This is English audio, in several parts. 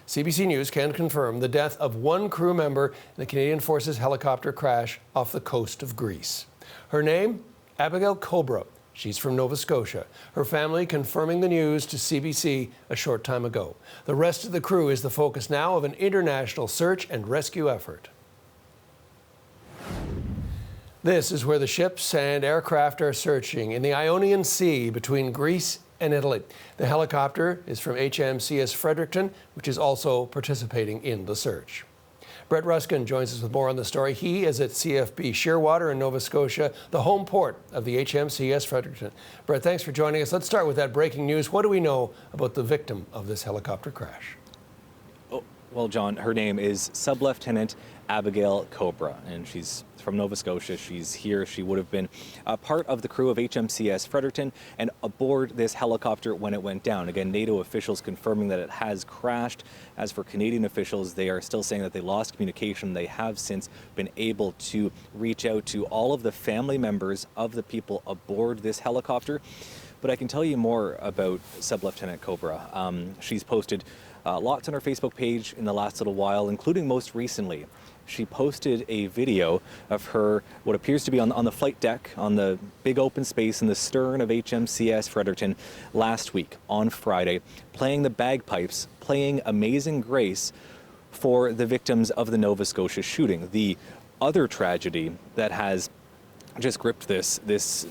CBC News can confirm the death of one crew member in the Canadian Forces helicopter crash off the coast of Greece. Her name? Abbigail Cowbrough. She's from Nova Scotia. Her family confirming the news to CBC a short time ago. The rest of the crew is the focus now of an international search and rescue effort. This is where the ships and aircraft are searching in the Ionian Sea between Greece and Italy. The helicopter is from HMCS Fredericton, which is also participating in the search. Brett Ruskin joins us with more on the story. He is at CFB Shearwater in Nova Scotia, the home port of the HMCS Fredericton. Brett, thanks for joining us. Let's start with that breaking news. What do we know about the victim of this helicopter crash? Oh, well, John, her name is Sub-Lieutenant Abbigail Cowbrough, and she's from Nova Scotia. She's here. She would have been part of the crew of HMCS Fredericton and aboard this helicopter when it went down. Again, NATO officials confirming that it has crashed. As for Canadian officials, they are still saying that they lost communication. They have since been able to reach out to all of the family members of the people aboard this helicopter. But I can tell you more about Sub-Lieutenant Cowbrough. She's posted lots on her Facebook page in the last little while, including most recently. She posted a video of her, what appears to be on the flight deck, on the big open space in the stern of HMCS Fredericton last week on Friday, playing the bagpipes, playing Amazing Grace for the victims of the Nova Scotia shooting. The other tragedy that has just gripped this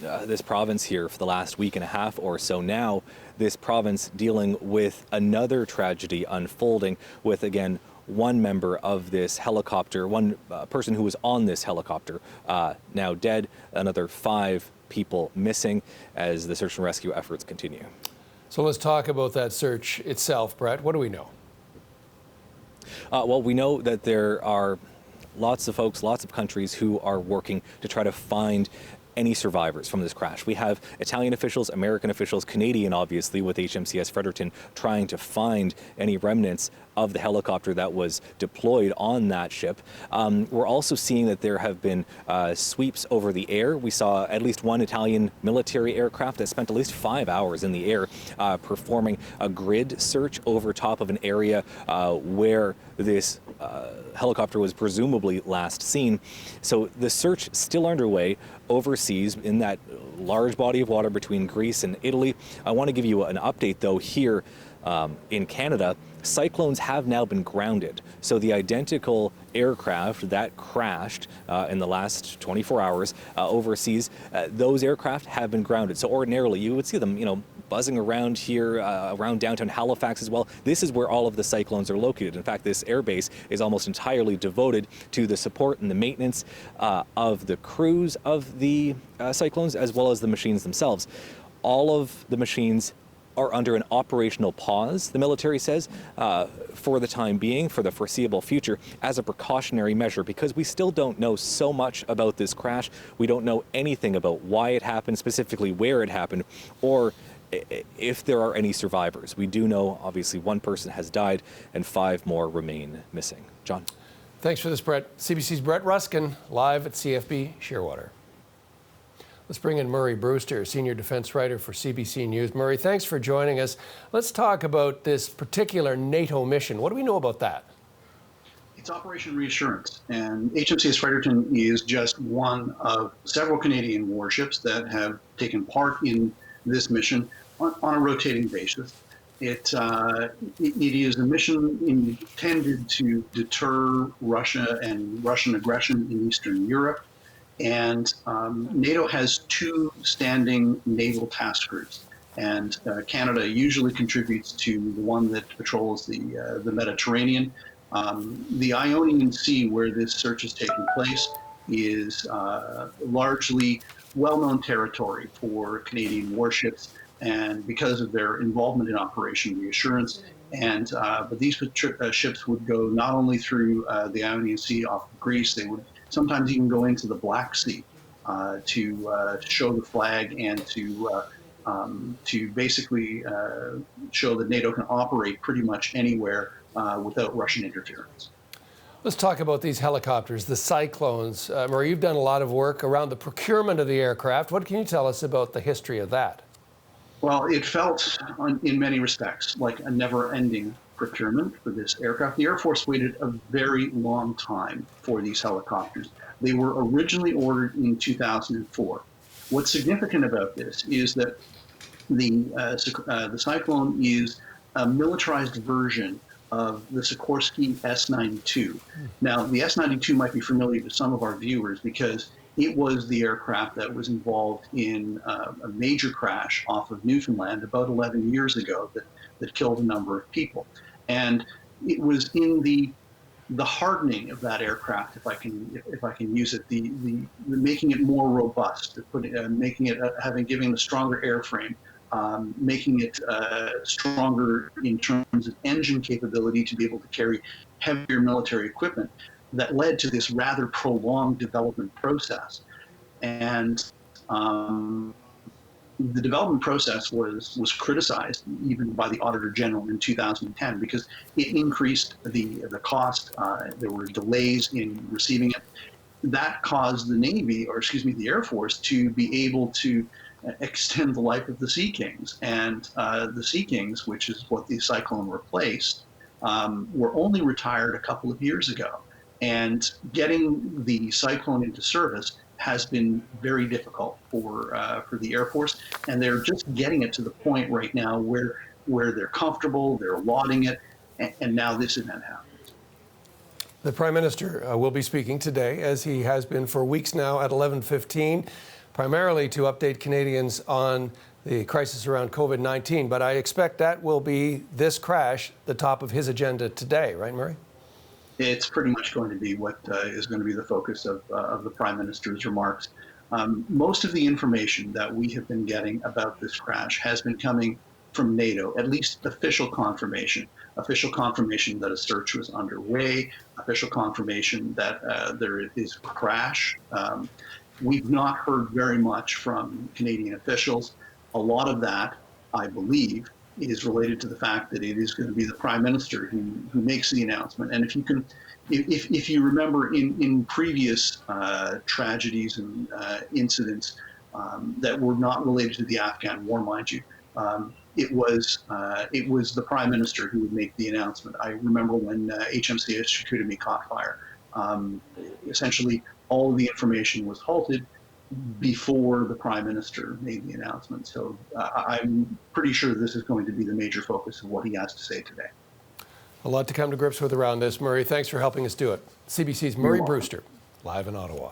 province here for the last week and a half or so now, this province dealing with another tragedy unfolding with, again, one member of this helicopter, one person who was on this helicopter, now dead, another 5 people missing as the search and rescue efforts continue. So let's talk about that search itself, Brett. What do we know? Well, we know that there are lots of folks, lots of countries who are working to try to find any survivors from this crash. We have Italian officials, American officials, Canadian, obviously, with HMCS Fredericton trying to find any remnants of the helicopter that was deployed on that ship. We're also seeing that there have been sweeps over the air. We saw at least one Italian military aircraft that spent at least 5 hours in the air performing a grid search over top of an area where this helicopter was presumably last seen. So the search still underway overseas in that large body of water between Greece and Italy. I want to give you an update, though, here in Canada. Cyclones have now been grounded. So the identical aircraft that crashed in the last 24 hours overseas, those aircraft have been grounded. So ordinarily you would see them, buzzing around here, around downtown Halifax as well. This is where all of the cyclones are located. In fact, this airbase is almost entirely devoted to the support and the maintenance of the crews of the cyclones, as well as the machines themselves. All of the machines are under an operational pause, the military says, for the time being, for the foreseeable future, as a precautionary measure, because we still don't know so much about this crash. We don't know anything about why it happened, specifically where it happened, or if there are any survivors. We do know, obviously, one person has died and 5 more remain missing. John. Thanks for this, Brett. CBC's Brett Ruskin, live at CFB Shearwater. Let's bring in Murray Brewster, senior defense writer for CBC News. Murray, thanks for joining us. Let's talk about this particular NATO mission. What do we know about that? It's Operation Reassurance, and HMCS Fredericton is just one of several Canadian warships that have taken part in this mission on a rotating basis. It is a mission intended to deter Russia and Russian aggression in Eastern Europe. And NATO has 2 standing naval task groups, and Canada usually contributes to the one that patrols the Mediterranean. The Ionian Sea, where this search is taking place, is largely well-known territory for Canadian warships, and because of their involvement in Operation Reassurance. And but these ships would go not only through the Ionian Sea off of Greece, they would sometimes even go into the Black Sea to show the flag and to basically show that NATO can operate pretty much anywhere without Russian interference. Let's talk about these helicopters, the Cyclones. Murray, you've done a lot of work around the procurement of the aircraft. What can you tell us about the history of that? Well, it felt, in many respects, like a never-ending procurement for this aircraft. The Air Force waited a very long time for these helicopters. They were originally ordered in 2004. What's significant about this is that the Cyclone is a militarized version of the Sikorsky S-92. Now, the S-92 might be familiar to some of our viewers because it was the aircraft that was involved in a major crash off of Newfoundland about 11 years ago that killed a number of people. And it was in the hardening of that aircraft, if I can use it, the making it more robust, making it giving the stronger airframe, making it stronger in terms of engine capability to be able to carry heavier military equipment, that led to this rather prolonged development process. And the development process was criticized even by the Auditor General in 2010 because it increased the cost. There were delays in receiving it. That caused the Air Force to be able to extend the life of the Sea Kings. And the Sea Kings, which is what the Cyclone replaced, were only retired a couple of years ago. And getting the Cyclone into service has been very difficult for the Air Force, and they're just getting it to the point right now where they're comfortable, they're lauding it, and now this event happens. The Prime Minister will be speaking today, as he has been for weeks now, at 11:15, primarily to update Canadians on the crisis around COVID-19. But I expect that will be this crash, the top of his agenda today, right, Murray? It's pretty much going to be what is going to be the focus of the Prime Minister's remarks. Most of the information that we have been getting about this crash has been coming from NATO, at least official confirmation that a search was underway, official confirmation that there is a crash. We've not heard very much from Canadian officials. A lot of that, I believe, is related to the fact that it is going to be the Prime Minister who makes the announcement. And if you remember in previous tragedies and incidents that were not related to the Afghan war, mind you, it was the Prime Minister who would make the announcement. I remember when HMCS Fredericton caught fire. Essentially, all of the information was halted before the Prime Minister made the announcement. So I'm pretty sure this is going to be the major focus of what he has to say today. A lot to come to grips with around this. Murray, thanks for helping us do it. CBC's Murray Brewster, live in Ottawa.